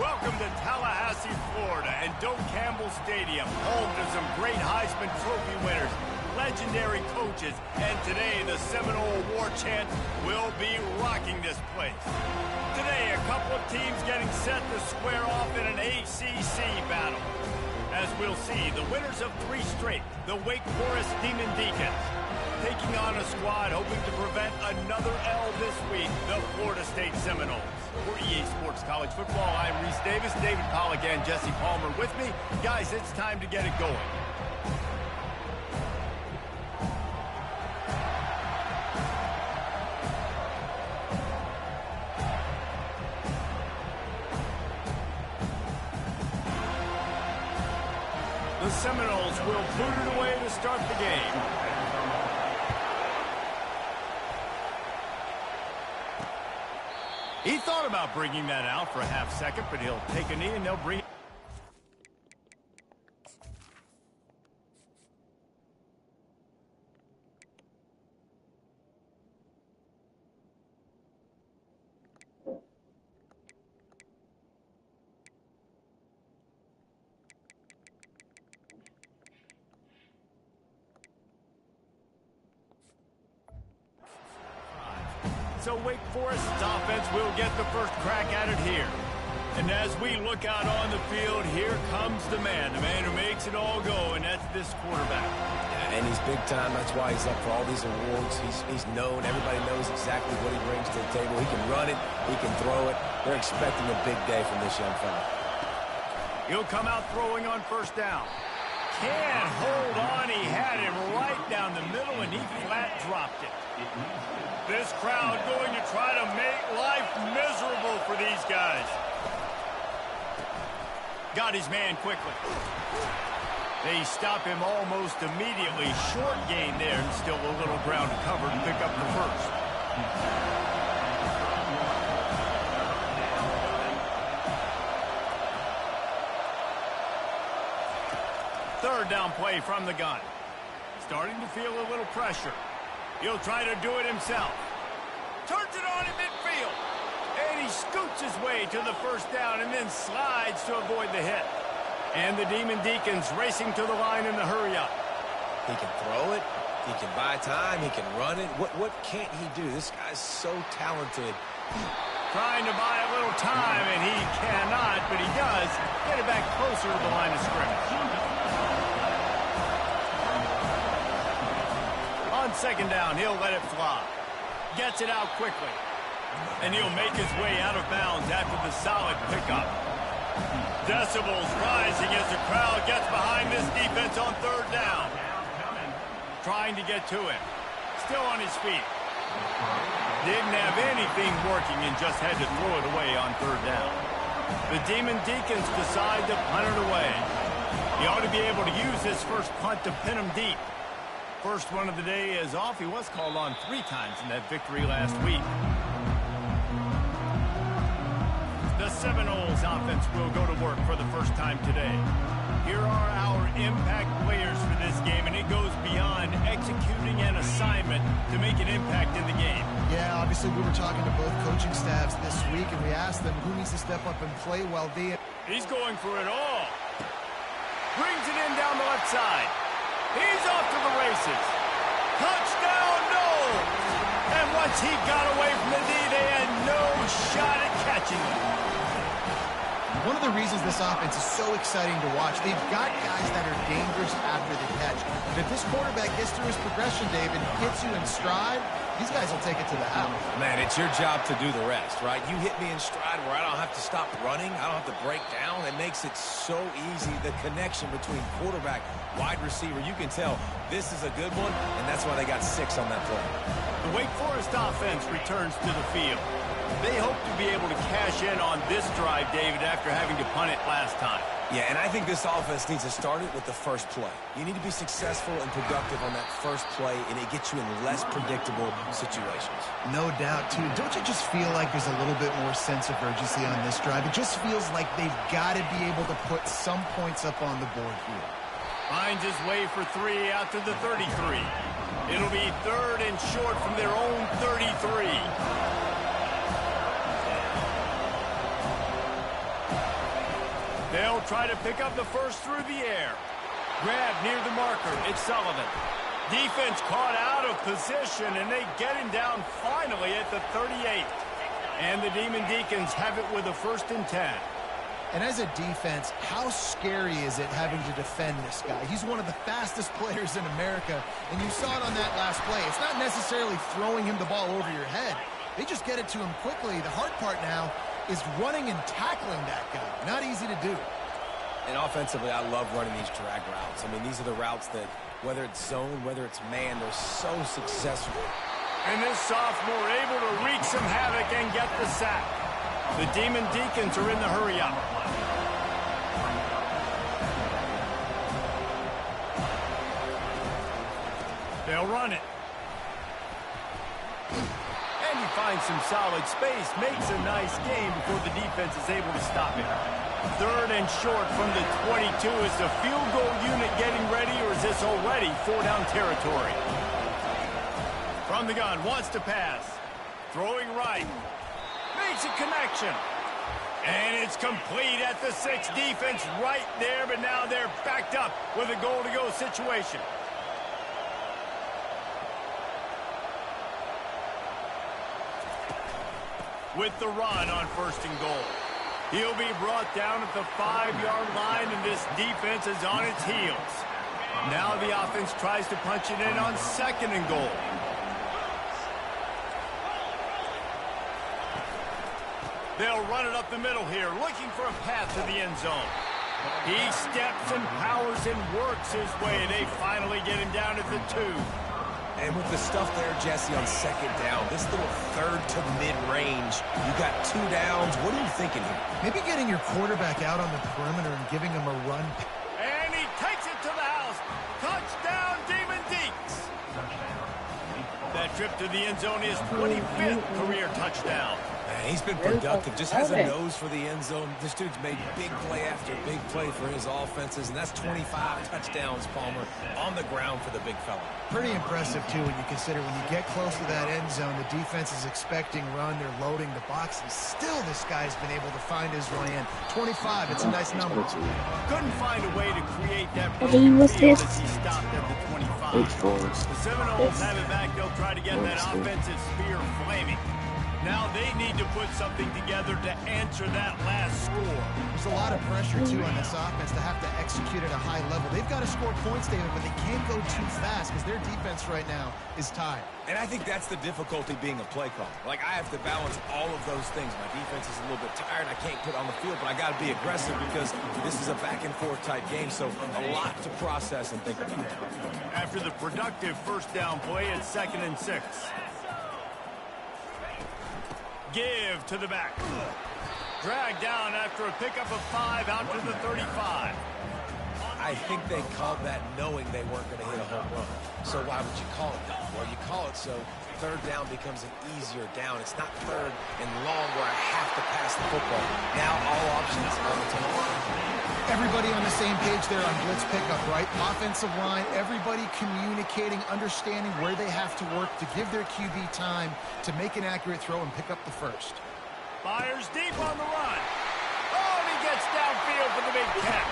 Welcome to Tallahassee, Florida, and Doak Campbell Stadium, home to some great Heisman Trophy winners, legendary coaches, and today the Seminole War Chants will be rocking this place. Today, a couple of teams getting set to square off in an ACC battle. As we'll see, the winners of 3 straight, the Wake Forest Demon Deacons, taking on a squad hoping to prevent another L this week, the Florida State Seminoles. For EA Sports College Football, I'm Reese Davis, David Pollack, and Jesse Palmer with me. Guys, it's time to get it going. The Seminoles will boot it away to start the game. He thought about bringing that out for a half second, but he'll take a knee and they'll bring it. So Wake Forest's offense will get the first crack at it here. And as we look out on the field, here comes the man who makes it all go, and that's this quarterback. Yeah, and he's big time. That's why he's up for all these awards. He's known. Everybody knows exactly what he brings to the table. He can run it. He can throw it. They're expecting a big day from this young fella. He'll come out throwing on first down. Can't hold on. He had him right down the middle, and he flat dropped it. This crowd going to try to make life miserable for these guys. Got his man quickly. They stop him almost immediately. Short gain there, and still a little ground to cover to pick up the first. Third down play from the gun. Starting to feel a little pressure. He'll try to do it himself. Turns it on in midfield. And he scoots his way to the first down and then slides to avoid the hit. And the Demon Deacons racing to the line in the hurry-up. He can throw it. He can buy time. He can run it. What can't he do? This guy's so talented. Trying to buy a little time, and he cannot, but he does get it back closer to the line of scrimmage. On second down, he'll let it fly. Gets it out quickly. And he'll make his way out of bounds after the solid pickup. Decibels rising as the crowd gets behind this defense on third down. Trying to get to him. Still on his feet. Didn't have anything working and just had to throw it away on third down. The Demon Deacons decide to punt it away. He ought to be able to use his first punt to pin him deep. First one of the day is off. He was called on 3 times in that victory last week. The Seminoles offense will go to work for the first time today. Here are our impact players for this game, and it goes beyond executing an assignment to make an impact in the game. Yeah, obviously we were talking to both coaching staffs this week, and we asked them who needs to step up and play well. He's going for it all. Brings it in down the left side. He's off to the races. Touchdown, no! And once he got away from the knee, they had no shot at catching him. One of the reasons this offense is so exciting to watch, they've got guys that are dangerous after the catch. And if this quarterback gets through his progression, David, hits you in stride, these guys will take it to the house. Man, it's your job to do the rest, right? You hit me in stride where I don't have to stop running. I don't have to break down. It makes it so easy. The connection between quarterback, wide receiver, you can tell this is a good one, and that's why they got 6 on that play. The Wake Forest offense returns to the field. They hope to be able to cash in on this drive, David, after having to punt it last time. Yeah, and I think this offense needs to start it with the first play. You need to be successful and productive on that first play, and it gets you in less predictable situations. No doubt, too. Don't you just feel like there's a little bit more sense of urgency on this drive? It just feels like they've got to be able to put some points up on the board here. Finds his way for 3 out to the 33. It'll be 3rd and short from their own 33. They'll try to pick up the first through the air. Grab near the marker. It's Sullivan. Defense caught out of position, and they get him down finally at the 38. And the Demon Deacons have it with a 1st and 10. And as a defense, how scary is it having to defend this guy? He's one of the fastest players in America, and you saw it on that last play. It's not necessarily throwing him the ball over your head. They just get it to him quickly. The hard part now is running and tackling that guy. Not easy to do. And offensively, I love running these drag routes. I mean, these are the routes that, whether it's zone, whether it's man, they're so successful. And this sophomore able to wreak some havoc and get the sack. The Demon Deacons are in the hurry-up. They'll run it. And he finds some solid space, makes a nice game before the defense is able to stop it. 3rd and short from the 22. Is the field goal unit getting ready, or is this already 4-down territory? From the gun, wants to pass. Throwing right. Makes a connection. And it's complete at the 6. Defense right there, but now they're backed up with a goal-to-go situation. With the run on 1st and goal. He'll be brought down at the 5-yard line, and this defense is on its heels. Now the offense tries to punch it in on 2nd and goal. They'll run it up the middle here, looking for a path to the end zone. He steps and powers and works his way, and they finally get him down at the 2. And with the stuff there, Jesse, on 2nd down, this little 3rd to mid-range, you got 2 downs. What are you thinking here? Maybe getting your quarterback out on the perimeter and giving him a run. And he takes it to the house. Touchdown, Demon Deeks. That trip to the end zone is 25th career touchdown. Man, he's been productive, just has a nose for the end zone. This dude's made big play after big play for his offenses, and that's 25 touchdowns, Palmer, on the ground for the big fella. Pretty impressive, too, when you consider when you get close to that end zone, the defense is expecting run, they're loading the box, and still this guy's been able to find his way in. 25, it's a nice number. Couldn't find a way to create that was field this? as he stopped at the 25. The Seminoles have it back. They'll try to get that offensive spear flaming. Now they need to put something together to answer that last score. There's a lot of pressure, too, on this offense to have to execute at a high level. They've got to score points, David, but they can't go too fast because their defense right now is tied. And I think that's the difficulty being a play caller. Like, I have to balance all of those things. My defense is a little bit tired. I can't put on the field, but I got to be aggressive because this is a back-and-forth type game, so a lot to process and think about. After the productive 1st down play, it's 2nd and 6. Give to the back. Drag down after a pickup of 5 out to the 35. I think they called that knowing they weren't going to hit a home run. So why would you call it that? Well, you call it so 3rd down becomes an easier down. It's not 3rd and long where I have to pass the football. Now all options are on the table. Everybody on the same page there on blitz pickup, right? Offensive line, everybody communicating, understanding where they have to work to give their QB time to make an accurate throw and pick up the 1st. Fires deep on the run. Oh, and he gets downfield for the big catch.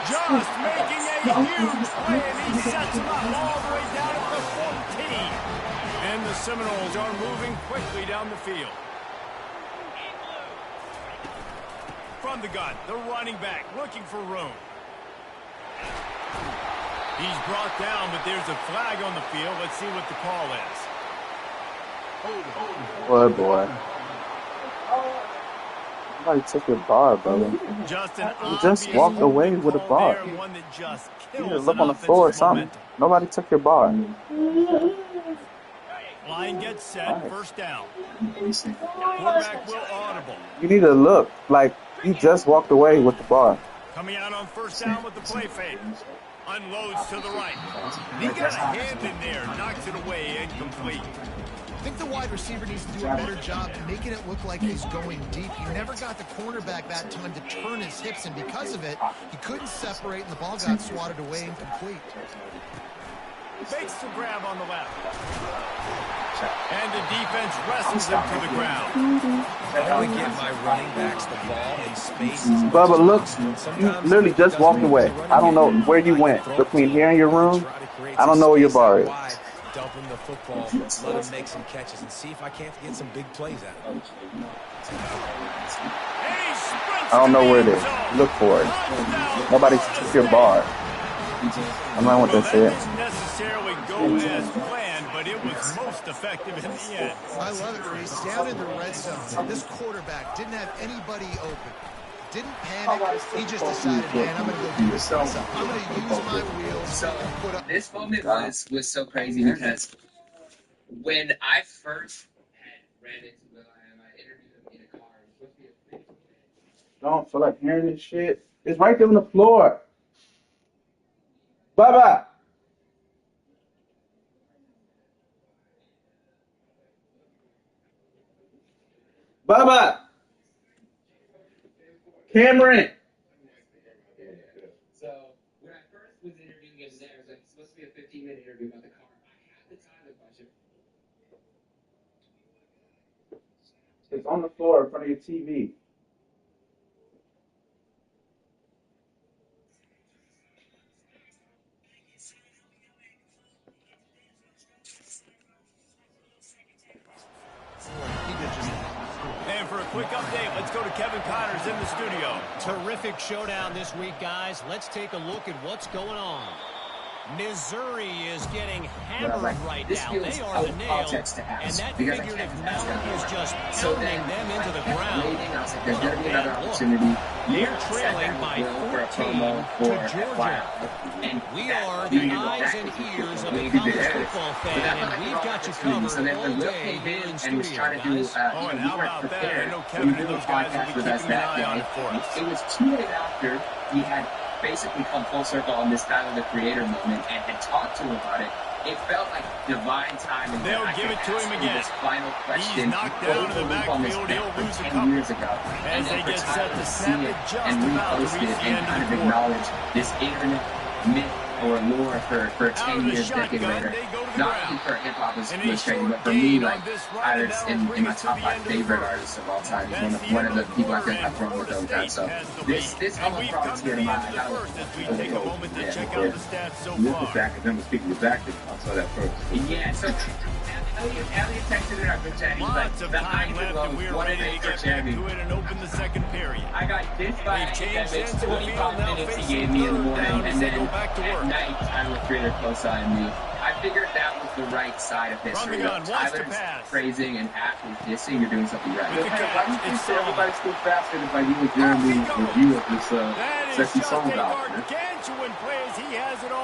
Just making a huge play, and he sets him up all the way down at the 14. And the Seminoles are moving quickly down the field. From the gun, the running back looking for room. He's brought down, but there's a flag on the field. Let's see what the call is. Oh boy. Somebody took your bar, brother. You just walked away with a bar. You need to look on the floor or something. Nobody took your bar. Line gets set, nice. 1st down. Quarterback will audible. You need to look like you just walked away with the bar. Coming out on 1st down with the play fake. Unloads to the right. He got a hand in there, knocks it away, incomplete. I think the wide receiver needs to do a better job making it look like he's going deep. He never got the cornerback that time to turn his hips, and because of it, he couldn't separate, and the ball got swatted away incomplete. Makes the grab on the left. And the defense wrestles him to the ground. I want to get my running backs the ball in space. Bubba, look, you literally just walked away. I don't know where you went. Between here and your room, I don't know where your bar is. Dump him the football, let him make some catches, and see if I can't get some big plays out of him. I don't know where it is. Look for it. Nobody took your bar. I don't know what that said. Didn't necessarily go as planned, but it was most effective in the end. I love it, Reese. Down in the red zone, this quarterback didn't have anybody open. Didn't panic. He just decided, man, I'm going to go do this myself. I'm going to use my wheels. So this moment was so crazy because when I first had ran into Will, I interviewed him in a car. It was supposed to be a free. Don't feel like hearing this shit. It's right there on the floor. Bye-bye. Bye-bye. Cameron. So when I first was interviewing him there, it was like supposed to be a 15-minute interview about the car. I had the time to question. It's on the floor in front of your TV. And for a quick update, let's go to Kevin Connors in the studio. Terrific showdown this week, guys. Let's take a look at what's going on. Missouri is getting hammered right now. They are the nail, and that figurative mountain is just pounding them into the ground. There's going to be another opportunity. They're trailing by 14 to Georgia. And we are the eyes and ears of the college football fan, and we've got you covered all day here in studio, guys. Oh, and how about that? I know Kevin and those guys will be keeping an eye on it for us. It was 2 days after he had basically come full circle on this Tyler the Creator moment and had talked to him about it. It felt like divine timing. They'll give it to him again. This final question. He's knocked down to the backfield. He'll lose a couple. Years ago. As they get set to snap it just about to reach the end kind of of the acknowledge this internet myth or lore for 10 years, decade later. Not only for hip-hop was crazy, but for me, like, artists in my top 5 favorite artists of all time. One of the people I think I've grown with over time. So this album probably scared him out. I got Speaking of acting, I saw that first. Yeah, so Elliot texted in our group chat. He was like, Lots of time left, and we're ready to get back to it and open the second period. I got this by They've 25 minutes he gave me in the morning, and then at night I will create a close eye on me. I figured that was the right side of history. Tyler's praising and actually dissing, you're doing something right. Why do you think that everybody's still faster if I use Jeremy's review of this sexy song out?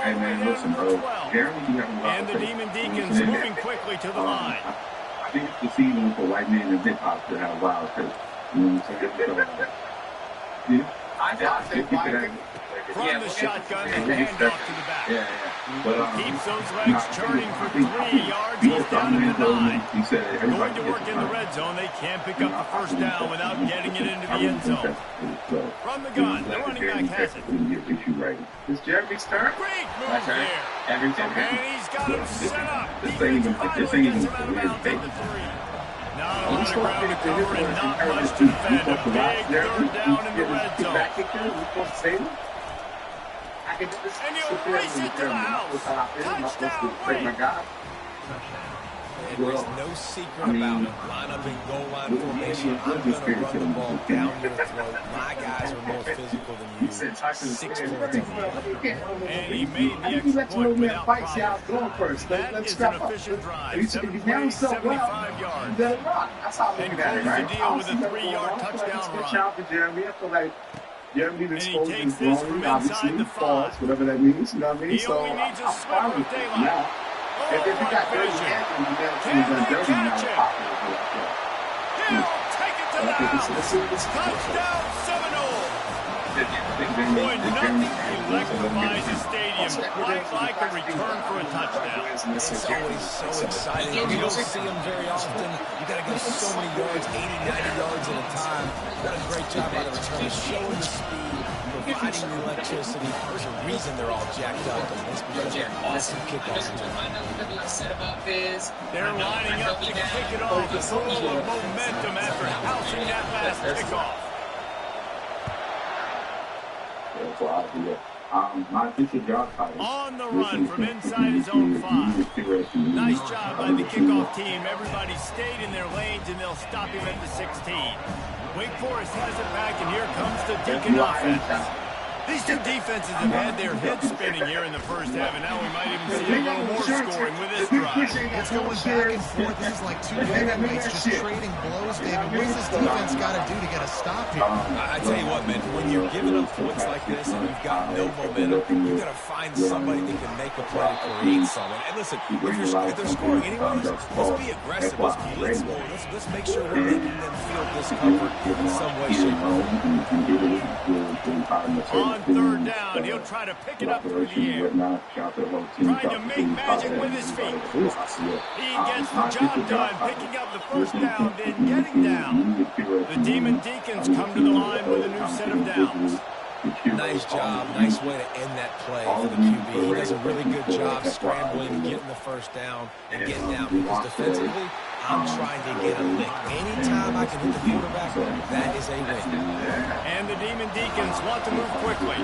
Hey man, listen, bro. Jeremy, you have a lot and the Demon Deacons moving quickly to the line. I think it's the season for white men in hip hop to have wild because you know what I'm saying? I thought that from the shotgun and hand off to the back. But, keeps those legs churning for 3 yards. He's down in the 9. Going to work in the red zone. They can't pick up the first down without getting it into the end zone. From the gun, the running back has it. It's Jeremy's turn. Great move there. And he's got him set up. This thing is a big not a lot of ground to cover and not much to defend. A big third down in the red zone. And he'll race it to the house. Touchdown, And there's no secret about it. Line up in goal line formation. I'm going to run the ball down your throat. My guys are more physical than you. 6 points on and he made the exploit without problem. That is an efficient drive. 7 plays, 75 yards. And close the deal with a 3-yard touchdown run. Jeremy and he takes this from inside the 5. Whatever that means, you know what I mean? He only needs a sliver of daylight. If you got vision, can they catch it? He'll take it to the house. Touchdown Seminole. Boy, nothing electrifies the stadium quite like a return for a touchdown. It's always so exciting. You don't see them very often. You got to go so many yards, 80, 90 yards at a time. Done a great job by the return, showing the speed, providing the electricity. There's a reason they're all jacked up. And it's because they're awesome kickoff. They're lining up to kick it off, full of momentum after housing that last kickoff. On the run from inside his own 5. Nice job by the kickoff team. Everybody stayed in their lanes, and they'll stop him at the 16. Wake Forest has it back, and here comes the Deacon offense. These two defenses have had their heads spinning here in the first half, and now we might even see a little more scoring with this drive. It's going back and forth. This is like two heavyweights just trading blows, David. What's this defense got to do to get a stop here? I tell you what, man, when you're giving up points like this and you've got no momentum, you've got to find somebody that can make a play to create something. And listen, if they're scoring anyways, let's be aggressive. Let's blitz more. Let's make sure we're making them feel discomfort in some way, shape, or form. On third down, he'll try to pick it up through the air. Trying to make magic with his feet. He gets the job done, picking up the first down, then getting down. The Demon Deacons come to the line with a new set of downs. Nice job. Nice way to end that play for the QB. He does a really good job scrambling, getting the first down, and getting down. Because defensively, I'm trying to get a lick. Anytime I can hit the quarterback, that is a win. And the Demon Deacons want to move quickly.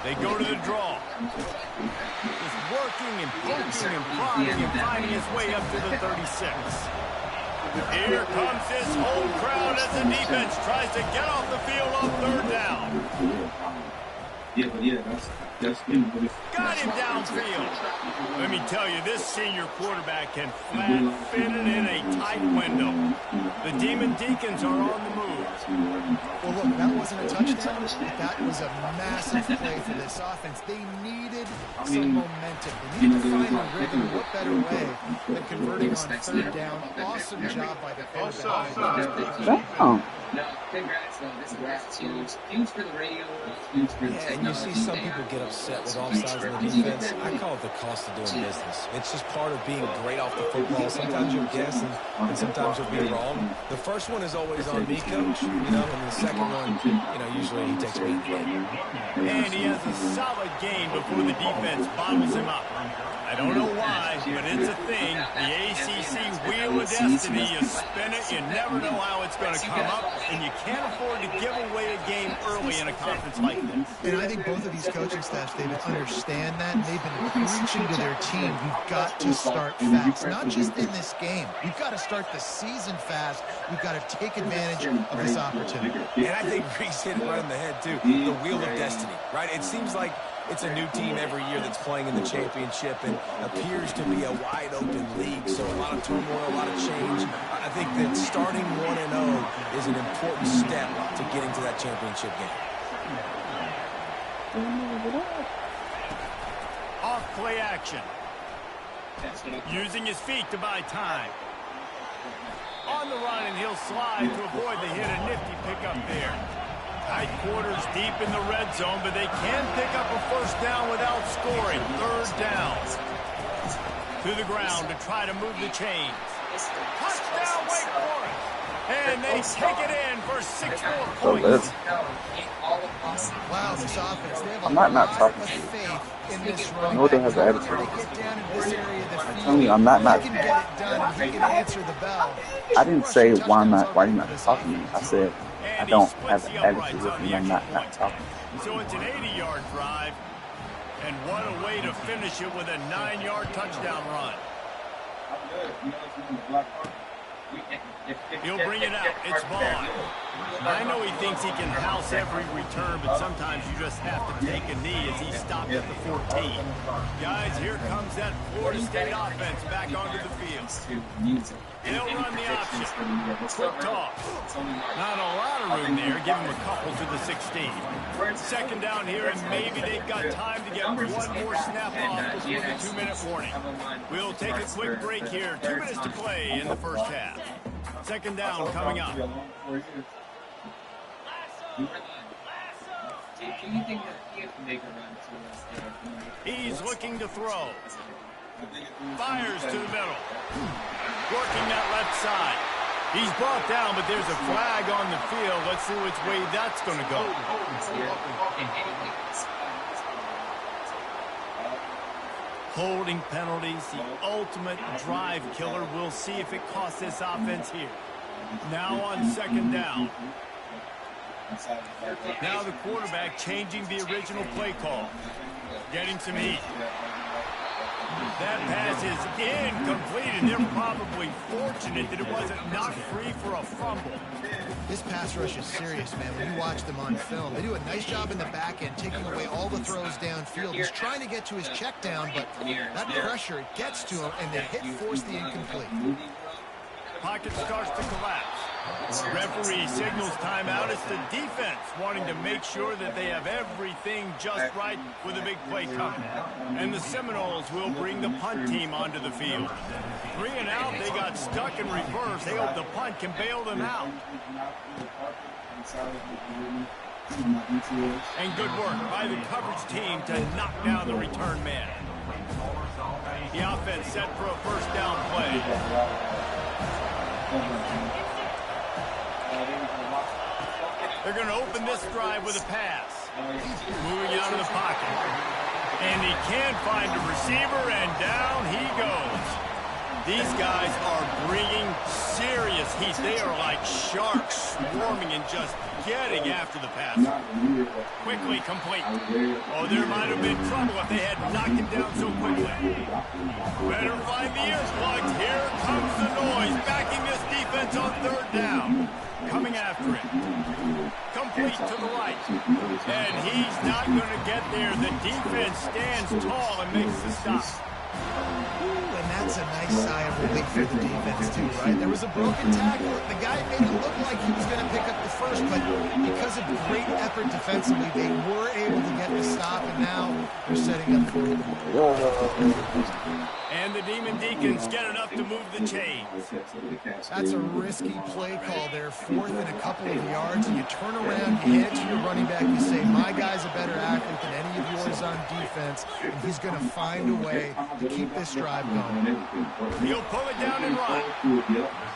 They go to the draw. Just working and poking and prodding and finding his way up to the 36. Here comes this whole crowd as the defense tries to get off the field on third down. Got him downfield. Let me tell you, this senior quarterback can flat fit it in a tight window. The Demon Deacons are on the move. Well, look, that wasn't a touchdown. That was a massive play for this offense. They needed some momentum. They needed to find a rhythm. What better way than converting on third down? Awesome job by the quarterback. No, congrats, though. This is huge. Huge for the radio. Huge for the and you see some people get upset with offsides in the defense. I call it the cost of doing business. It's just part of being great off the football. Sometimes you'll guess, and sometimes you'll be wrong. The first one is always on me, Coach. And the second one, usually he takes me. And he has a solid gain before the defense bottles him up. I don't know why, but it's a thing. The ACC Wheel of Destiny, you spin it, you never know how it's going to come up, and you can't afford to give away a game early in a conference like this. And I think both of these coaching staffs, David, understand that, and they've been preaching to their team, you've got to start fast, not just in this game. You've got to start the season fast. You've got to take advantage of this opportunity. And I think Reese hit it right on the head, too. The Wheel of Destiny, right? It seems like it's a new team every year that's playing in the championship and appears to be a wide-open league, so a lot of turmoil, a lot of change. I think that starting 1-0 is an important step to getting to that championship game. Off play action. Using his feet to buy time. On the run, and he'll slide to avoid the hit. A nifty pickup there. Tight quarters deep in the red zone, but they can pick up a first down without scoring. Third down. To the ground to try to move the chains. Touchdown, Wake Forest. And they take it in for 6 more points. Wow, this offense, they have I'm not talking of to you. faith in this run. No, they have the attitude. They get down in this area of the field. Tell me, I'm not. He can get it done. He can answer the bell. I didn't say why you not talking to me. I said I don't have an attitude with me. I'm not talking. So it's an 80-yard drive. And what a way to finish it with a 9-yard touchdown run. He'll bring it out. It's Vaughn. I know he thinks he can house every return, but sometimes you just have to take a knee as he stopped at the 14. Guys, here comes that Florida State offense back onto the field. They'll run the option. Quick toss. Not a lot of room there. Give him a couple to the 16. Second down here, and maybe they've got time to get one more snap off before the 2-minute warning. We'll take a quick break here. 2 minutes to play in the first half. Second down coming up. He's looking to throw. Fires to the middle. Working that left side. He's brought down, but there's a flag on the field. Let's see which way that's going to go. Holding penalties, the ultimate drive killer. We'll see if it costs this offense here. Now on second down. Now the quarterback changing the original play call. Getting some heat. That pass is incomplete, and they're probably fortunate that it wasn't knocked free for a fumble. This pass rush is serious, man. When you watch them on film, they do a nice job in the back end, taking away all the throws downfield. He's trying to get to his check down, but that pressure, it gets to him, and the hit forced the incomplete. Pocket starts to collapse. Referee signals timeout. It's the defense wanting to make sure that they have everything just right with a big play coming. And the Seminoles will bring the punt team onto the field. 3 and out, they got stuck in reverse. They hope the punt can bail them out. And good work by the coverage team to knock down the return man. The offense set for a first down play. They're going to open this drive with a pass. Moving out of the pocket. And he can't find a receiver, and down he goes. These guys are bringing serious heat. They are like sharks swarming and just getting after the passer. Quickly complete. Oh, there might have been trouble if they had knocked him down so quickly. Better find the ear plugs. Here comes the noise, backing this defense on third down. Coming after it. Complete to the right. And he's not going to get there. The defense stands tall and makes the stop. And that's a nice sigh of relief for the defense, too, right? There was a broken tackle. The guy made it look like he was going to pick up the first, but because of great effort defensively, they were able to get the stop, and now they're setting up for it. And the Demon Deacons get enough to move the chains. That's a risky play call there, 4th and a couple of yards, and you turn around, you hand it to your running back, you say, my guy's a better athlete than any of yours on defense, and he's going to find a way to keep this drive going. He'll pull it down and run.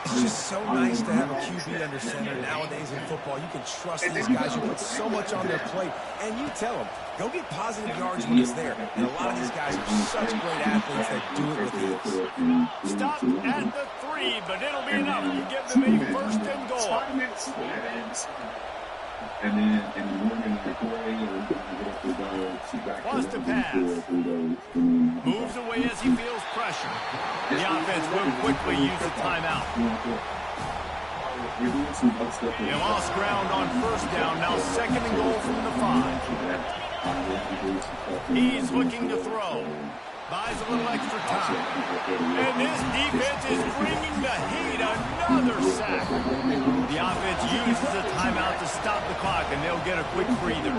It's just so nice to have a QB under center nowadays in football. You can trust these guys. You put so much on their plate, and you tell them, go get positive yards when it's there. And a lot of these guys are such great athletes that do it with ease. Stop at the 3, but it'll be enough to give them a first and goal. Wants to pass. Moves away as he feels pressure. The offense will quickly use the timeout. They lost ground on first down. Now 2nd and goal from the 5. He's looking to throw. Buys a little extra time. And this defense is bringing the heat. Another sack. The offense uses a timeout to stop the clock, and they'll get a quick breather.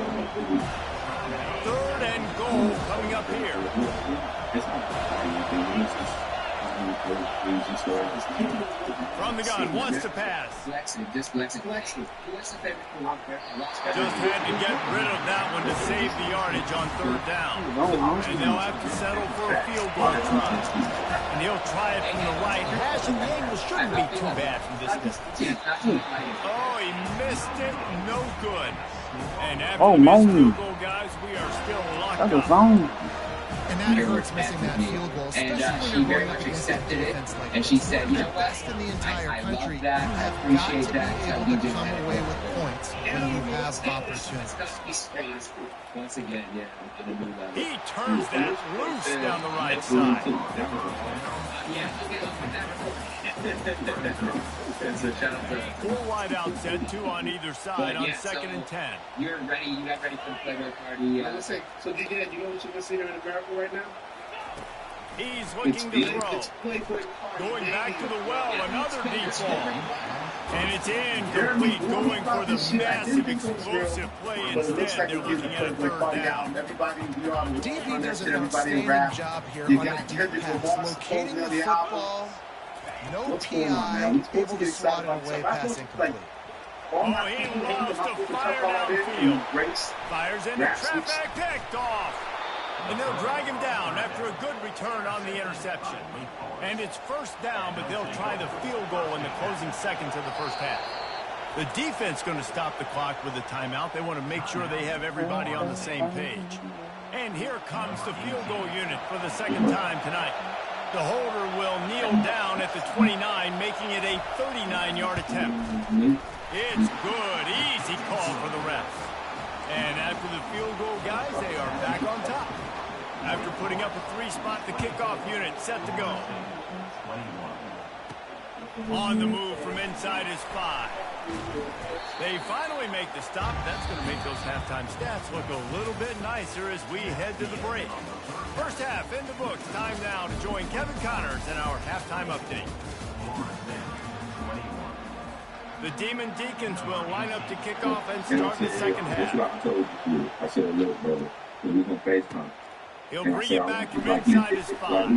3rd and goal coming up here. From the gun, wants to pass. Just had to get rid of that one to save the yardage on 3rd down. And they'll have to settle for a field goal try. And he'll try it from the right hash, and the angle shouldn't be too bad from this distance. Oh, he missed it. No good. And after this field goal, guys, we are still locked up. And that hurts missing that field goal, especially when she you're very going up much against accepted it, like and she said, you know what, best in the entire I country, love that, you have I appreciate got that, to be able to come away with points when you have opportunities. Once again, He turns that loose down the right side. So shout out to 4 wide out set, 2 on either side on 2nd and 10. You're ready, you got ready for the Playboy party. So DJ, you know what you're listening to in America right now? He's looking to throw. Going back to the well, another deep ball. And it's incomplete, going for the massive explosive play instead. They're looking at a 3rd down. DB does an outstanding job here on the deep pass, locating the football, no PI, able to swat it away, pass incomplete. Oh, he loves to fire downfield. Fires into traffic, picked off. And they'll drag him down after a good return on the interception. And it's first down, but they'll try the field goal in the closing seconds of the first half. The defense going to stop the clock with a timeout. They want to make sure they have everybody on the same page. And here comes the field goal unit for the second time tonight. The holder will kneel down at the 29, making it a 39-yard attempt. It's good. Easy call for the refs. And after the field goal, guys, they are back on top. After putting up a 3-spot, the kickoff unit set to go. On the move from inside his 5. They finally make the stop. That's going to make those halftime stats look a little bit nicer as we head to the break. First half in the books. Time now to join Kevin Connors in our halftime update. The Demon Deacons will line up to kick off and start the second half. That's what I told you. I said, look, brother, we're going to face time. He'll bring it back from inside his 5.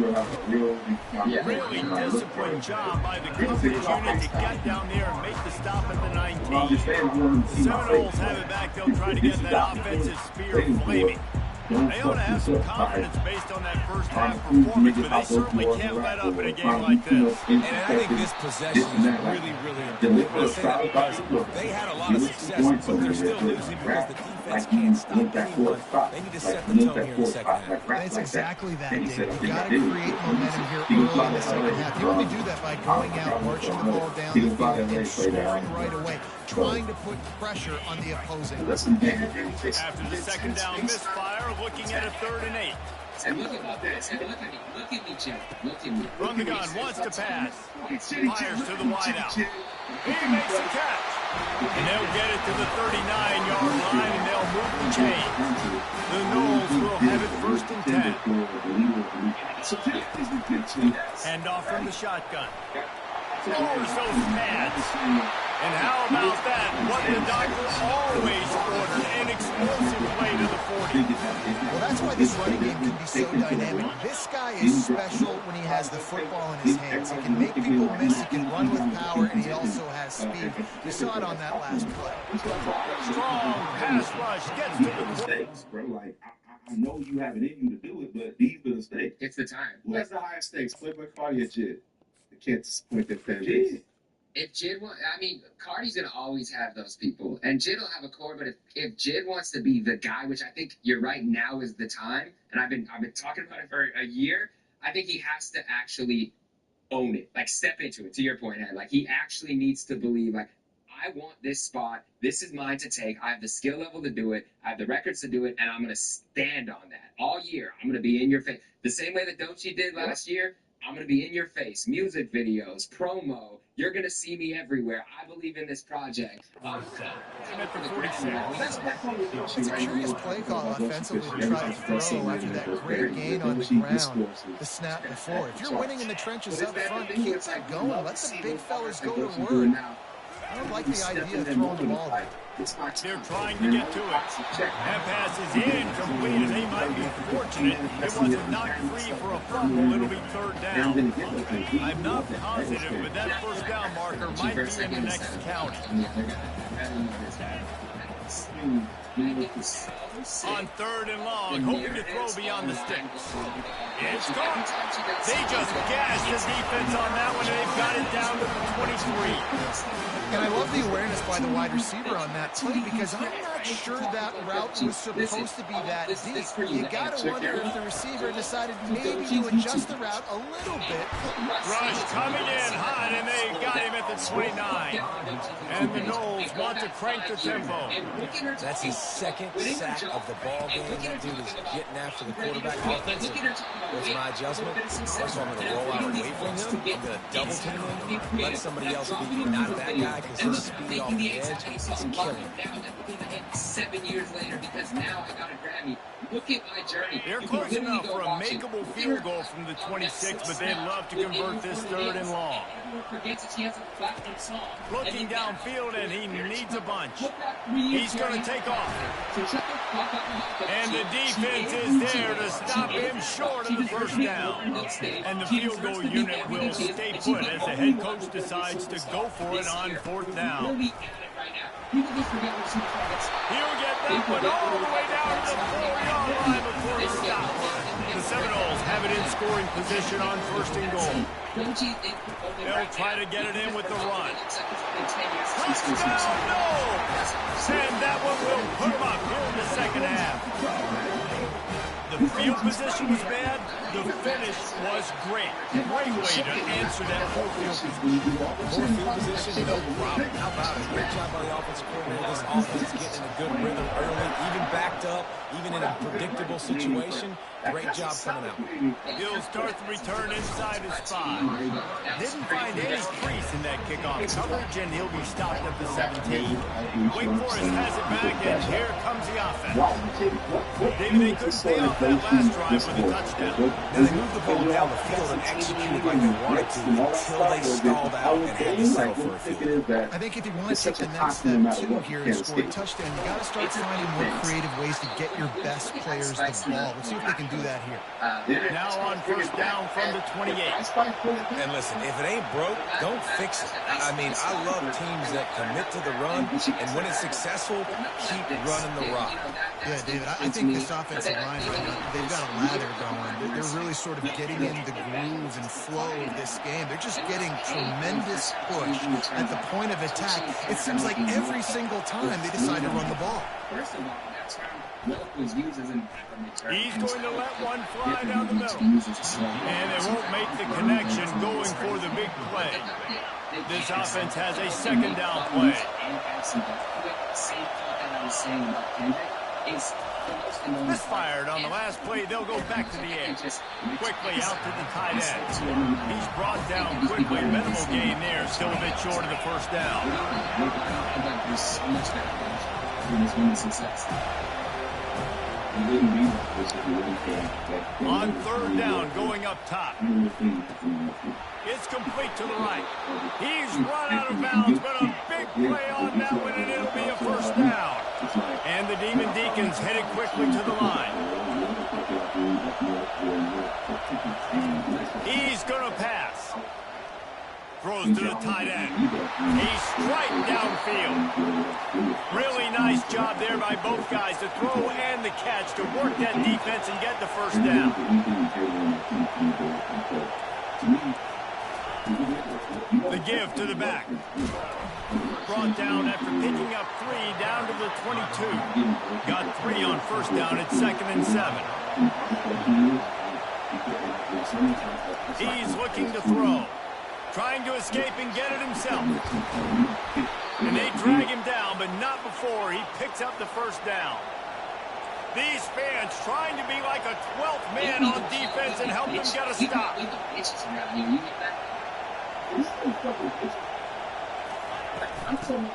Really disciplined job by the coverage unit to get down there and make the stop at the 19. The Seminoles have it back. They'll try to get that offensive spear flaming. They ought to have some confidence based on that first half performance, but they certainly can't let up in a game like this. And I think this possession is really, really important. I say that because they had a lot of success, but they're still losing because the defense can't stop anyone. They need to set the tone here in the second half. That's exactly that, David. You've got to create momentum here early in the second half. You only do that by going out, marching the ball down the field, and scoring right away, trying to put pressure on the opposing. After the second down misfire, looking at a 3rd and 8. And look at this. And look at me. Look at me, Chad. Look at me. From the gun, wants to pass. Fires to the wideout. He makes a catch. And they'll get it to the 39-yard line, and they'll move the chains. The Noles will have it 1st and 10. Hand off from the shotgun. Lowers those pads. And how about that? What the doctor always ordered, an explosive play to the 40. Well, that's why this running game can be so dynamic. This guy is special when he has the football in his hands. He can make people miss, he can run with power, and he also has speed. You saw it on that last play. Strong pass rush gets to the mistakes, bro. Like, I know you have it in you to do it, but these are the stakes. It's the time. Who has the highest stakes? Playboy Cardi or Jid? I can't disappoint their fan base. If Jid wants, I mean, Cardi's going to always have those people. And Jid will have a core, but if Jid wants to be the guy, which I think you're right, now is the time, and I've been talking about it for a year, I think he has to actually own it, like step into it, to your point, Ed. Like, he actually needs to believe, like, I want this spot, this is mine to take, I have the skill level to do it, I have the records to do it, and I'm going to stand on that all year. I'm going to be in your face. The same way that Dochi did last year, I'm going to be in your face. Music videos, promo. You're going to see me everywhere. I believe in this project. It's a curious play call offensively to try to throw after that great gain on the ground, the snap before. If you're winning in the trenches up front, keep that going. Let the big fellas go to work. I don't like the idea of throwing the ball there. They're trying to get to it. That pass is incomplete, and they might be fortunate. It wasn't knocked free for a fumble. It'll be 3rd down. I'm not positive, but that 1st down marker might be in the next county. On 3rd and long, hoping to throw beyond the sticks. It's gone. They just gashed the defense on that one, and they've got it down to the 23. And I love the awareness by the wide receiver on that play because I'm not sure that route was supposed to be that deep. You got to wonder if the receiver decided maybe to adjust the route a little bit. Rush coming in hot, and they got him at the 29. And the Noles want to crank the tempo. That's his 2nd sack of the ball game. That dude is getting after the quarterback offensively. What's my adjustment? First of all, I'm going to roll out away from him. I'm going to double team him. Let somebody else be not that guy. Because his speed off the edge is killing. 7 years later, because now I got to grab me. Look at my journey. They're close enough for a makeable field goal from the 26, but they'd love to convert this 3rd and long. Looking downfield, and he needs a bunch. He's going to take off. And the defense is there to stop him short of the 1st down. And the field goal unit will stay put as the head coach decides to go for it on 4th down. He'll get that one all the way down to the 4-yard line before he stops. scoring position on 1st and goal. They'll try to get it in with the run. Touchdown, no! And that one will put them up here in the second half. The field position was bad. The finish was great. Great way to answer that poor field position. Poor field position, no problem. How about it? Great job by the offensive coordinator. This offense getting in a good rhythm early, even backed up, even in a predictable situation. Great job coming out. He'll start the return inside his 5. Didn't find any crease in that kickoff coverage, and he'll be stopped at the 17. Wake Forest has it back, and here comes the offense. David, they couldn't pay off that last drive with a touchdown. Now they moved the ball down the field and executed like they wanted to until they stalled out and had to settle for a field. I think if you want to take the next step, too, here and score a touchdown, you got to start finding more creative ways to get your best players the ball. Let's see if they can do that here. Now on 1st down from the 28. And listen, if it ain't broke, don't fix it. I mean, I love teams that commit to the run, and when it's successful, keep running the rock. Yeah, David, I think this offensive line right now, they've got a lather going. They're really sort of getting in the groove and flow of this game. They're just getting tremendous push at the point of attack. It seems like every single time they decide to run the ball. He's going to let one fly down the middle. And they won't make the connection going for the big play. This offense has a 2nd down play. Misfired on the last play. They'll go back to the air. Quickly out to the tight end. He's brought down quickly. Minimal gain there. Still a bit short of the 1st down. On 3rd down, going up top. It's complete to the right. He's run out of bounds, but a big play on that one, and it'll be a 1st down. And the Demon Deacons headed quickly to the line. He's going to pass. Throws to the tight end. He's straight downfield. Really nice job there by both guys, the throw and the catch, to work that defense and get the 1st down. The give to the back. Brought down after picking up 3 down to the 22. Got 3 on 1st down at 2nd and 7. He's looking to throw. Trying to escape and get it himself. And they drag him down, but not before he picks up the 1st down. These fans trying to be like a 12th man on defense and help them get a stop.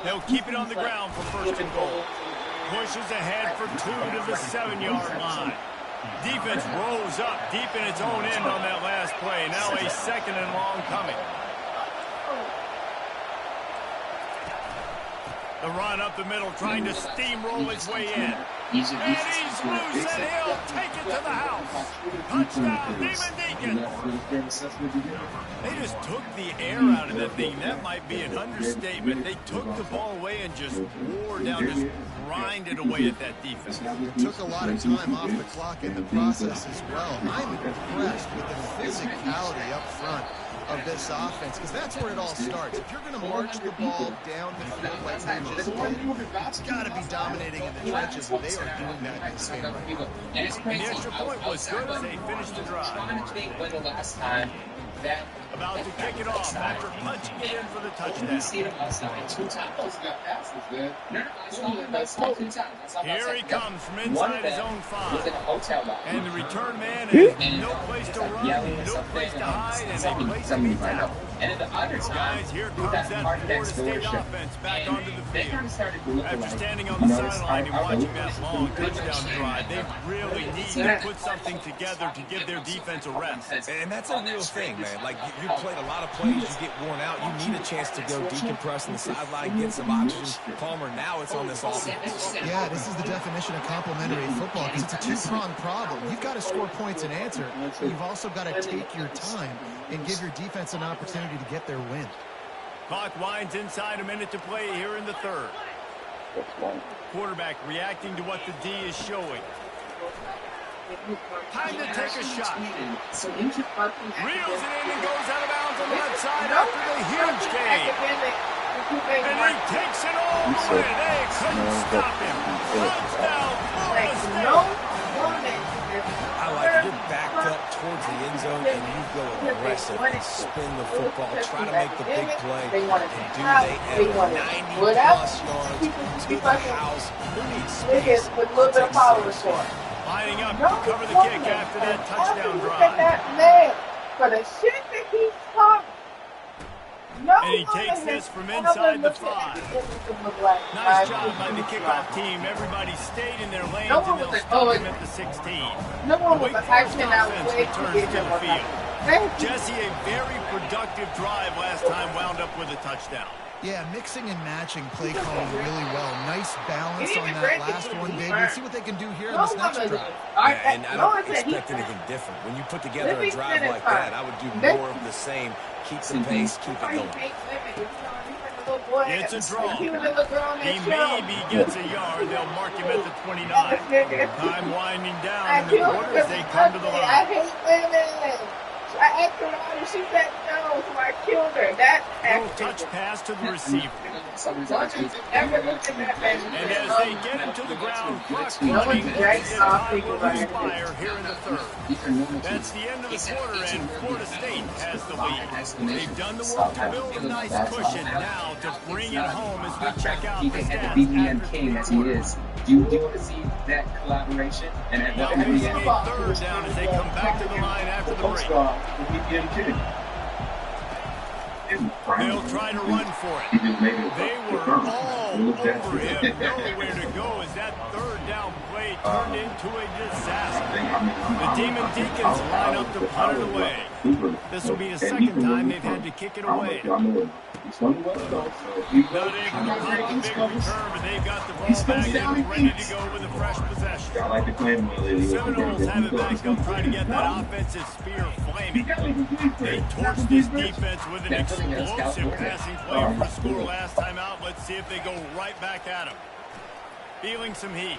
They'll keep it on the ground for 1st and goal. Pushes ahead for 2 to the 7-yard line. Defense rose up deep in its own end on that last play. Now a 2nd and long coming. The run up the middle, trying to steamroll his way in. And he's loose, and he'll take it to the house. Touchdown, Demon Deacons. They just took the air out of that thing. That might be an understatement. They took the ball away and just wore down, just grinded away at that defense. Took a lot of time off the clock in the process as well. I'm impressed with the physicality up front of this offense, because that's where it all starts. If you're going to march the ball down the field like they just did, it's got to be dominating in the trenches, and they are doing that in this game right now. And the extra point was good as they finished the drive. About to kick it off after punching it in for the touchdown. Here he comes from inside his own 5. And the return man has no place to run, no place to hide, and a place to be found. Guys, here comes that Florida State offense back onto the field. After standing on the sideline and watching that long touchdown drive, they really need to put something together to give their defense a rest. And that's a real thing, man. Like, you played a lot of plays, you get worn out, you need a chance to go decompress on the sideline, get some oxygen. Palmer, now it's on this offense. Yeah, this is the definition of complementary football, because it's a two-pronged problem. You've got to score points and answer, but you've also got to take your time and give your defense an opportunity to get their win. Clock winds inside, a minute to play here in the 3rd. Quarterback reacting to what the D is showing. Time to take a shot. So reels it in and goes out of bounds on the left side after the huge game. And he takes it all the way. They couldn't stop him. Touchdown, Florida State. I like it. You're backed up towards the end zone and you go aggressive and spin the football, try to make the big play. And do they ever 90-plus yards to the house? Who needs space? With a little bit of power for it. Lining up to cover the kick after that touchdown drive. That man, for the shit that he's talking. And he takes this from inside the 5. Nice job by the kickoff team. Everybody stayed in their lanes and they'll stop him at the 16. No one was a Heisman out returns to the field. Jesse, a very productive drive last time, wound up with a touchdown. Yeah, mixing and matching play calling really well. Nice balance on that last one, David. Let's see what they can do here in this next drive. Yeah, and I don't expect anything different. When you put together a drive like that, I would do more of the same. Keep the pace, keep it going. It's a draw. He maybe gets a yard. They'll mark him at the 29. Time winding down in the quarter as they come to the line. I hate women. I asked her to shoot that nose, so I killed her. That little touch pass to the receiver. And as they get him to the ground, clock running, time will expire here in the third. That's the end of the quarter, and Florida State has the lead. They've done the work to build a nice cushion. Now to bring it home as we check out the stats. BBM king as he is. Do you want to see that collaboration? And at now facing a third down as they come back to the line after the break. They'll try to run for it. They were all over him. Nowhere to go as that third down play turned into a disaster. The Demon Deacons line up to punt it away. This will be the second time they've had to kick it away. Not able to pop a big return, but they've got the ball back and ready to go with a fresh possession. The Seminoles have it back up, trying to get that offensive spear flaming. They torched this defense with an explosive passing play for a score last time out. Let's see if they go right back at him. Feeling some heat.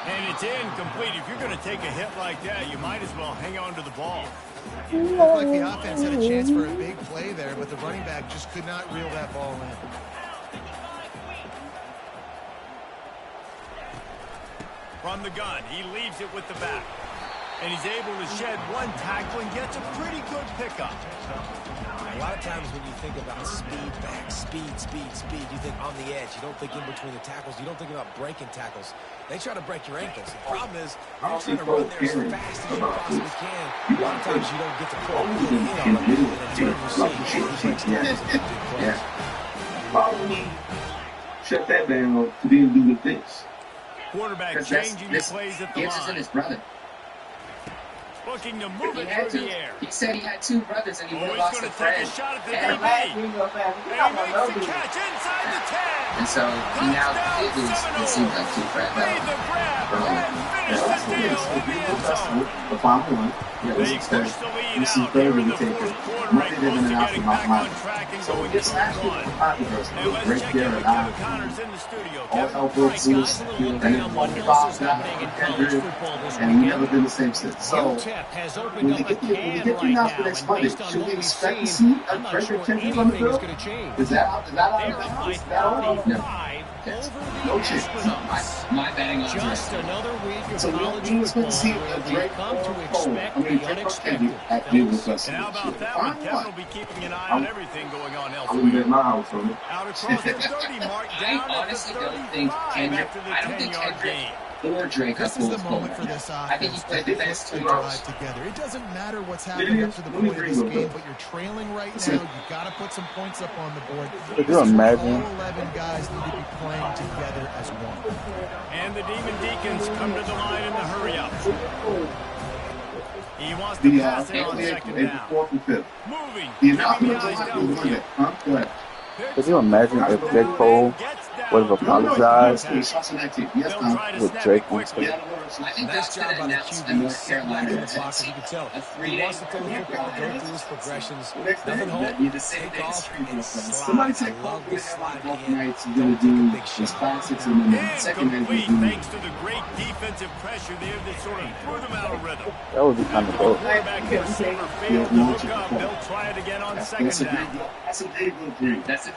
And it's incomplete. If you're going to take a hit like that, you might as well hang on to the ball. Looked like the offense had a chance for a big play there, but the running back just could not reel that ball in. From the gun, he leaves it with the back. And he's able to shed one tackle and gets a pretty good pickup. A lot of times when you think about speed back, speed, you think on the edge. You don't think in between the tackles. You don't think about breaking tackles. They try to break your ankles. The problem is you're trying to run there as fast as you possibly can. A lot of times you don't get to pull in on them, and in turn you see he breaks tackles and big plays. Probably shut that down to be able to do the things. Quarterback changing the plays at the line. Gibbs and his brother. Looking to move it through the air. He said he had two brothers and he would have lost a He's friend. going to take a shot at the DB. And he makes the catch inside the 10. And so now it seems like two friends. Made the grab and finished the deal in the end zone. The final one. They pushed the lead out here in the fourth quarter, right close to getting back on track and going to a run. Now let's check in with Kevin Connors in the studio. Kevin, All right, guys, a little look on what else is happening in college football this and he's weekend. never been the same since. So UTEP has when opened you up a get can the right announcement now, next and Monday, based on should what we we've expect to seen, see a I'm not Frederick sure Kendrick on the anything is bill? going to change. Is that out They're of up bounds? by No. 35 Yes. over No the chance. Espinots. My betting odds Just are another week of So college we expect football to see where a we've Drake come to Cole. expect I mean, the Drake unexpected. Kendrick at deal with us. And how about that one? Kevin will be keeping an eye on everything going on I elsewhere. wouldn't bet my house on it. Out across the 30 mark, down at the 35 after the 10-yard gain. or Drake This up is the full moment for this I think offense he played to the best put 2 the yards. drive together. It doesn't matter what's happening up to the point of this game, but you're trailing right now. You've got to put some points up on the board. Could you imagine? All 11 guys need to be playing together as one. And the Demon Deacons come to the line in the hurry up. He wants to pass it on second down. 4th and 5th. Moving. The Keeping the announcement eyes was down the Monday. field. Huh? Go ahead. Could you imagine if J. Cole would have apologized Yes, They'll try to with snap Drake it on quickly. Twitter? I think nice that's job by the QB, sitting back in the box. You can tell he wants to throw the football, go through his progressions. Nothing home, take off, and slide. I love this slide at the end. Don't take a big shot. Incomplete, thanks to the great defensive pressure there that sort of threw them out of rhythm. That would be kind of dope. Quarterback and receiver failed to hook up. They'll try it again on second down. That's a big one. That's a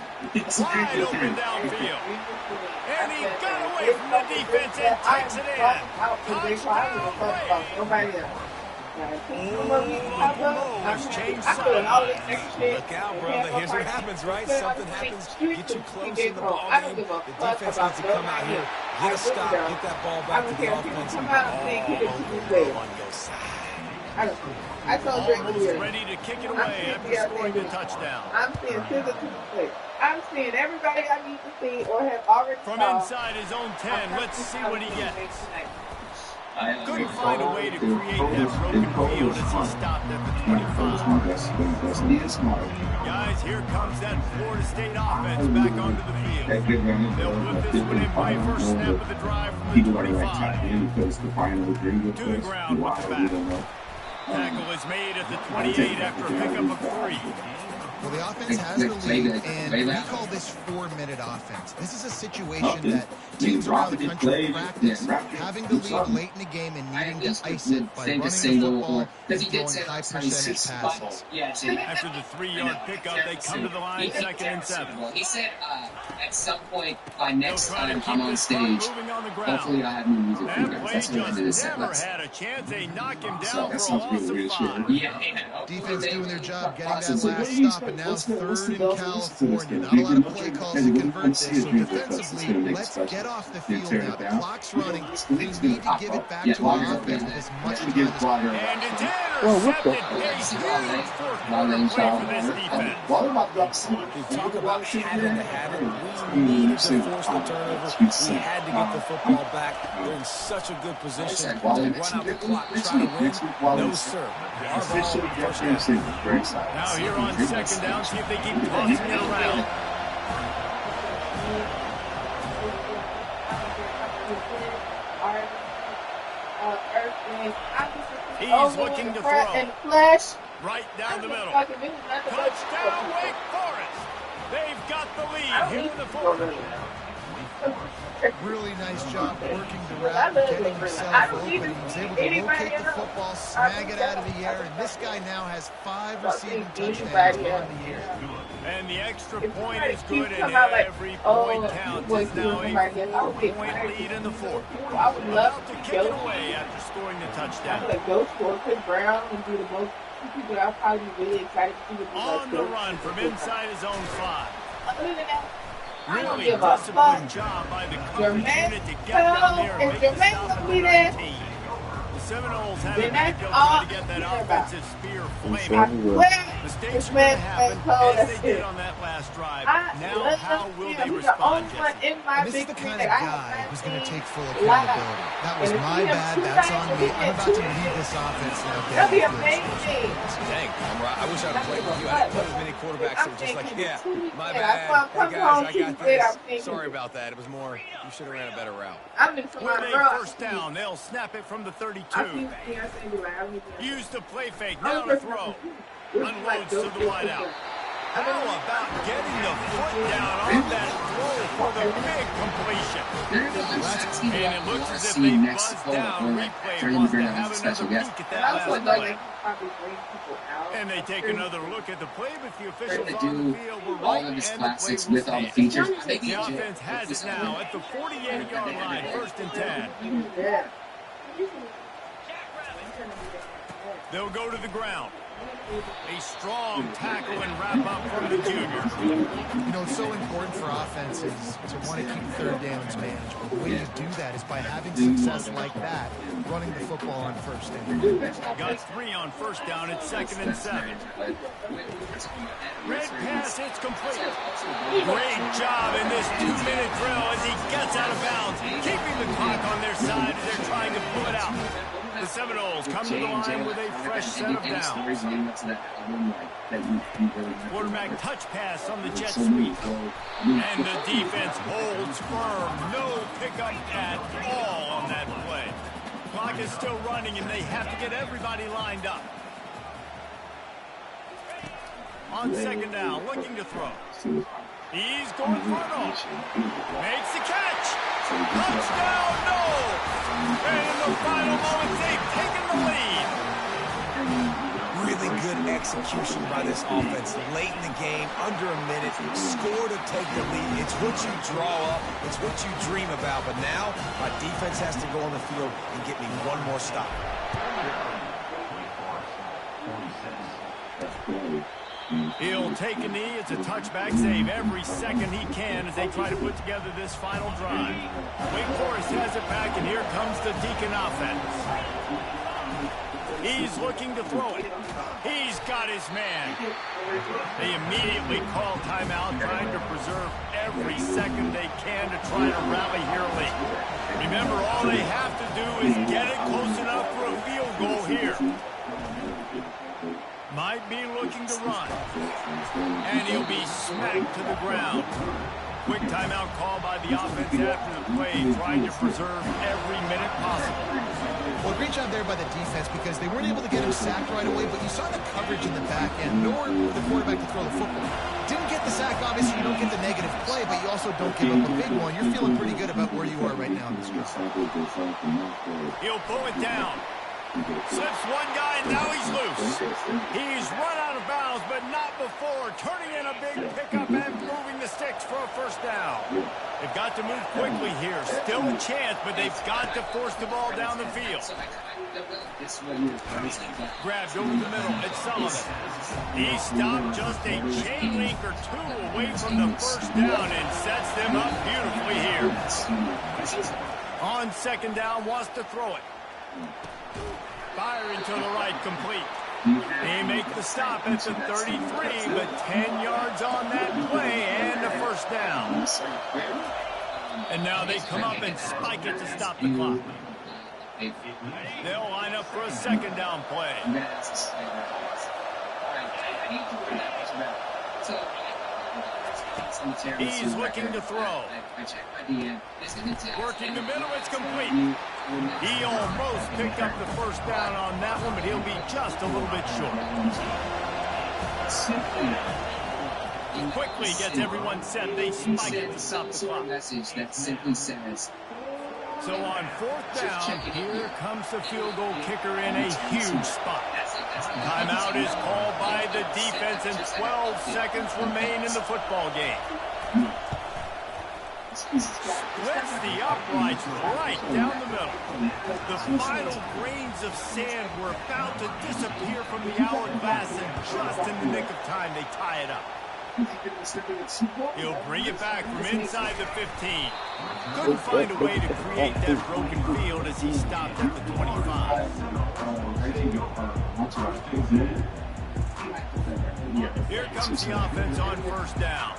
Wide open downfield. And he got away from the defense and takes it in. Touchdown, Wade. Change sides. Look out, brother. Here's what happens, right? Something happens, get you close in the ball game. The defense needs to come out here, get a stop, get that ball back to the offense. On your side. I told Drake Almost ready to kick it away after scoring the touchdown. I'm seeing physical play. I'm seeing everybody I need to see or have already From saw. inside his own 10, let's see what he gets. Couldn't find a way to create that broken field as he stopped at the 25. Guys, here comes that Florida State offense back onto the field. They'll put this one in play first snap of the drive from the 25. To the ground with the back. Tackle is made at the 28 after a pickup of 3. Well, the offense has the lead, and we call this 4-minute offense. This is a situation that teams around the country practice having the lead late in the game and needing to ice it by running the football and throwing high-percentage passes. After the 3-yard pickup, they come to the line, 2nd and 7. He said at some point by next time I'm on stage, hopefully I have new music for you guys. That's what I did this set Never last. had a chance. They knock him down for a loss of 5. Defense doing their job, getting that last stop, and now 3rd in California. Not a lot of play calls to convert this. So defensively, let's get off the field now. The clock's running. We need to give it back to our offense with as much time as possible. And it's intercepted. A huge fourth quarter play for this defense. You talk about having to have it. We needed to force the turnover. We had to get the football back. They're in such a good position to run out the clock, try to win. No, sir. Our ball, first down. Now here on 2nd down, see if they keep tossing it around. He's looking to throw. Right down the middle. Touchdown, Wake Forest. They've got the lead here in the 4th. Really nice job working the route, getting himself open. He was able to locate the football, snag it out of the air, and this guy now has 5 receiving touchdowns on the year. And the extra point is good, and every point counts. It's now a 4-point lead in the 4th. About to kick it away after scoring the touchdown. Go score Chris Brown and do the most people I'll probably be really excited to see. On the run from inside his own 5. Other than that, Really disciplined job by the coverage unit to get down there and make the stop at the 19. The Seminoles have it back. They'll try to get that offensive spear flaming. Mistakes are going to happen as they did on that last drive. Now, how will they respond, Jesse? This is the kind of guy who's going to take full accountability. That was my bad. That's on me. I'm about to lead this offense now. That'd be amazing. Dang, I wish I'd have played with you. I didn't play with many quarterbacks that were just like, yeah, my bad. Hey, guys, I got this. Sorry about that. It was more, you should have ran a better route. When they first down, they'll snap it from the 32. Use the play fake. Now to throw. Unloads to the wideout. How about getting the foot down on that throw for the big completion? And it looks as if they buzzed down. Replay wants to have another peek at that last play. And they take another look at the play, but the officials on the field were right, and the play will stand. The offense has it now at the 48-yard line, 1st and 10. They'll go to the ground. A strong tackle and wrap-up from the junior. You know, it's so important for offenses to want to keep 3rd downs manageable. The way you do that is by having success like that, running the football on 1st down. Got 3 on 1st down at 2nd and 7. Red pass, it's complete. Great job in this 2-minute drill as he gets out of bounds, keeping the clock on their side as they're trying to pull it out. The Seminoles come to the line with a fresh set of downs. Quarterback touch pass on the jet sweep. And the defense holds firm. No pickup at all on that play. clock is still running, and they have to get everybody lined up. On second down, looking to throw. He's going for it all. Makes the catch. Touchdown, no! And in the final moments, they've taken the lead. Really good execution by this offense. Late in the game, under a minute, score to take the lead. It's what you draw up. It's what you dream about. But now, my defense has to go on the field and get me one more stop. He'll take a knee. It's a touchback save every second he can as they try to put together this final drive. Wake Forest has it back, and here comes the Deacon offense. He's looking to throw it. He's got his man. They immediately call timeout, trying to preserve every second they can to try to rally here late. Remember, all they have to do is get it close enough for a field goal here. Might be looking to run. And he'll be smacked to the ground. Quick timeout call by the offense after the play, trying to preserve every minute possible. Well, great job there by the defense because they weren't able to get him sacked right away, but you saw the coverage in the back end, nor the quarterback to throw the football. Didn't get the sack, obviously you don't get the negative play, but you also don't give up a big one. You're feeling pretty good about where you are right now in this drive. He'll pull it down. Slips one guy, and now he's loose. He's run out of bounds, but not before turning in a big pickup and moving the sticks for a first down. They've got to move quickly here. Still a chance, but they've got to force the ball down the field. Grabbed over the middle. It's Sullivan. He stopped just a chain link or two away from the first down and sets them up beautifully here. On second down, wants to throw it. Firing to the right, complete. They make the stop at the 33, but 10 yards on that play and a first down. And now they come up and spike it to stop the clock. They'll line up for a second down play. He's looking to throw. Working the middle, it's complete. He almost picked up the first down on that one, but he'll be just a little bit short. Quickly gets everyone set. They spike it to stop the clock. So on fourth down, here comes the field goal kicker in a huge spot. Timeout is called by the defense, and 12 seconds remain in the football game. Splits the uprights right down the middle. The final grains of sand were about to disappear from the hourglass, and just in the nick of time, they tie it up. He'll bring it back from inside the 15. Couldn't find a way to create that broken field as he stopped at the 25. Here comes the offense on first down.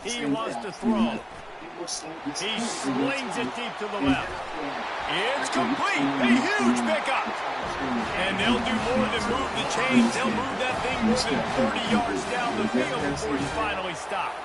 He wants to throw. He slings it deep to the left. It's complete. A huge pickup. And they'll do more than move the chains. They'll move that thing more than 30 yards down the field before he's finally stopped.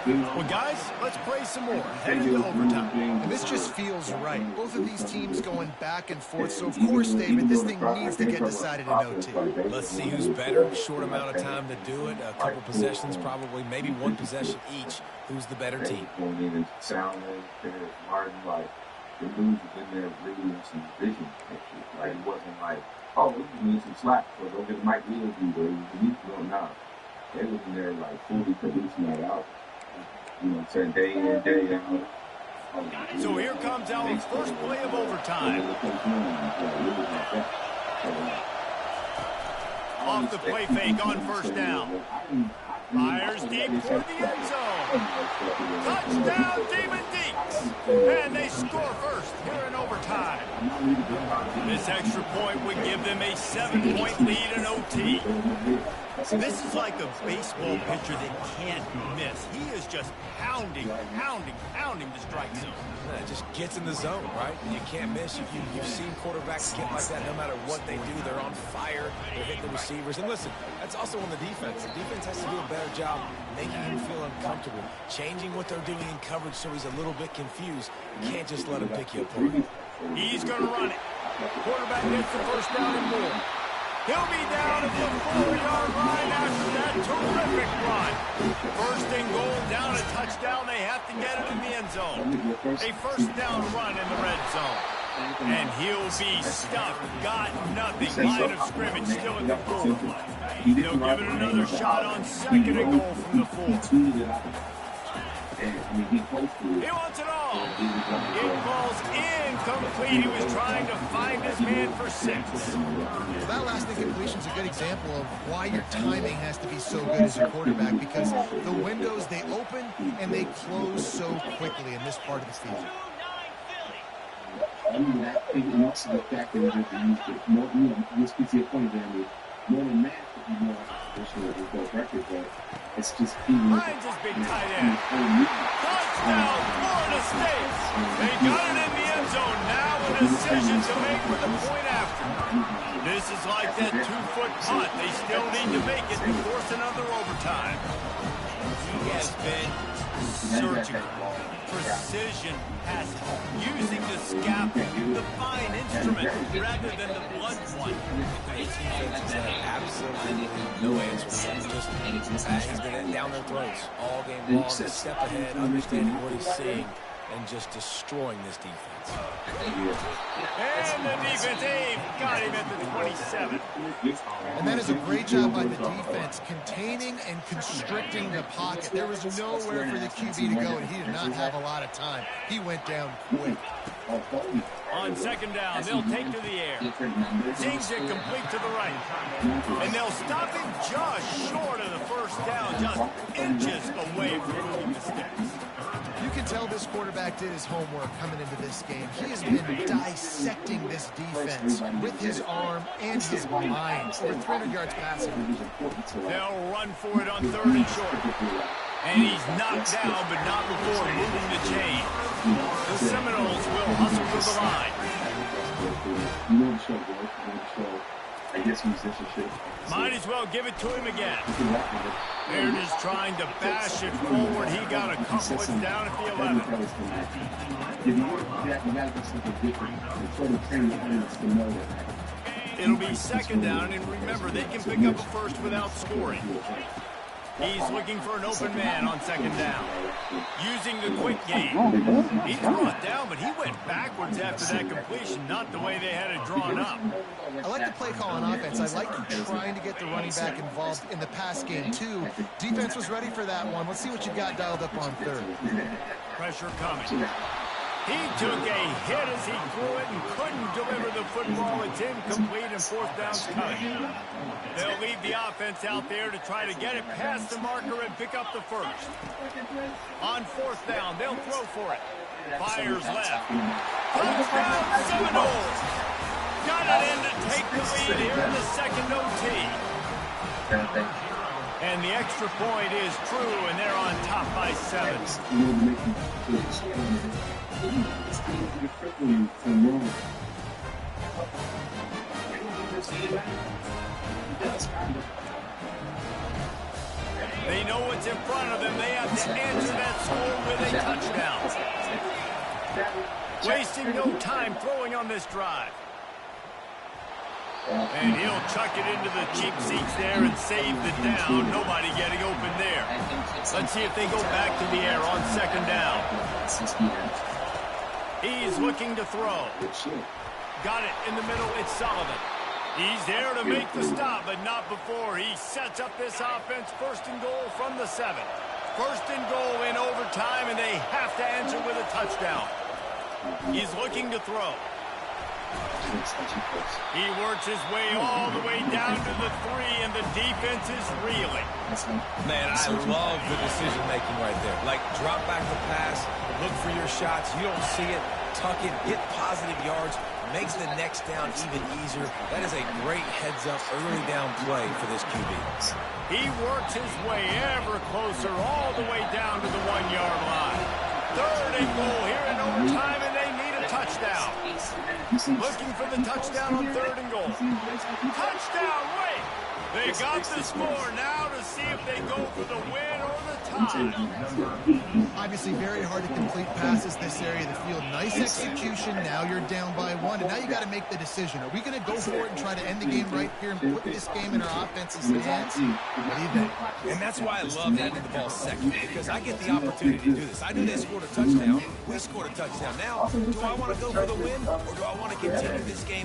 Well, guys, let's play some more. Head into overtime. And this just feels right. Both of these teams going back and forth. So, of course, David, this thing needs to get decided in OT. Let's see who's better. Short amount of time to do it. A couple possessions, probably, maybe one possession each. Who's the better team? The dudes was in there reading some vision pictures. Like, it wasn't like, oh, we need some slack, so go get Mike Wheels do where he's going now. They was in there, like, fully producing that out. You know what I'm saying? Day in, day out. So here comes our first play of overtime. Off the play fake on first down. Fires deep toward the end zone. Touchdown, Demon Deeks. And they score first here in overtime. This extra point would give them a 7-point lead in OT. This is like a baseball pitcher that can't miss. He is just pounding the strike zone. It just gets in the zone, right? You can't miss. You've seen quarterbacks get like that no matter what they do. They're on fire. They're hitting the receivers. And listen, that's also on the defense. The defense has to do a better job making him feel uncomfortable, changing what they're doing in coverage so he's a little bit confused. You can't just let him pick you apart. He's going to run it. Quarterback gets the first down and more. He'll be down at the 4-yard line after that terrific run. First and goal, down a touchdown. They have to get it in the end zone. A first down run in the red zone. And he'll be stuffed. Got nothing. Line of scrimmage still at the 4. They'll give it another shot on second and goal from the 4. He wants it all. It falls incomplete. He was trying to find his man for 6. Well, that last incompletion is a good example of why your timing has to be so good as a quarterback, because the windows, they open and they close so quickly in this part of the field. I mean, that thing also the fact that this gets your point there. More than that, if you know the record, but it's just finds his big tight end. Touchdown, Florida State. They got it in the end zone. Now a decision to make with the point after. This is like that 2-foot punt. They still need to make it to force another overtime. He has been surgical. Precision passing, using the scaffold, the fine instrument, rather than the blunt one. Absolutely no answer. He's been down their throats all game long, a step ahead, understanding what he's seeing, and just destroying this defense. And the defense, got him at the 27. And that is a great job by the defense, containing and constricting the pocket. There was nowhere for the QB to go, and he did not have a lot of time. He went down quick. On second down, they'll take to the air. Zings it complete to the right. And they'll stop him just short of the first down, just inches away from moving the sticks. You can tell this quarterback did his homework coming into this game. He has been dissecting this defense with his arm and his mind. Over 300 yards passing. They'll run for it on third and short. And he's knocked down, but not before moving the chain. The Seminoles will hustle to the line. Might as well give it to him again. They're just trying to bash it forward. He got a couple. It's down at the 11. It'll be second down, and remember, they can pick up a first without scoring. He's looking for an open man on second down. Using the quick game. He's brought down, but he went backwards after that completion, not the way they had it drawn up. I like the play call on offense. I like trying to get the running back involved in the pass game, too. Defense was ready for that one. Let's see what you got dialed up on third. Pressure coming. He took a hit as he threw it and couldn't deliver the football. It's incomplete and fourth down's coming. They'll leave the offense out there to try to get it past the marker and pick up the first. On fourth down, they'll throw for it. Fires left. Touchdown Seminoles! Got it in to take the lead here in the second OT. And the extra point is true, and they're on top by 7. They know what's in front of them. They have to answer that score with a touchdown. Wasting no time throwing on this drive. And he'll chuck it into the cheap seats there and save the down. Nobody getting open there. Let's see if they go back to the air on second down. He's looking to throw. Got it in the middle. It's Sullivan. He's there to make the stop, but not before. He sets up this offense. First and goal from the 7. First and goal in overtime, and they have to answer with a touchdown. He's looking to throw. He works his way all the way down to the 3, and the defense is reeling. Man, I love the decision-making right there. Like, drop back the pass, look for your shots. You don't see it. tuck it, get positive yards, makes the next down even easier. That is a great heads-up early down play for this QB. He works his way ever closer all the way down to the 1-yard line. 3rd and goal here in overtime, and they need a touchdown. Looking for the touchdown on 3rd and goal. Touchdown, wait! They got the score now to see if they go for the win or the tie. Obviously very hard to complete passes this area of the field. Nice execution. Now you're down by 1, and now you got to make the decision. Are we going to go for it and try to end the game right here and put this game in our offense's hands? What do you think? And that's why I love handing the ball second, because I get the opportunity to do this. I knew they scored a touchdown. We scored a touchdown. Now, do I want to go for the win, or do I want to continue this game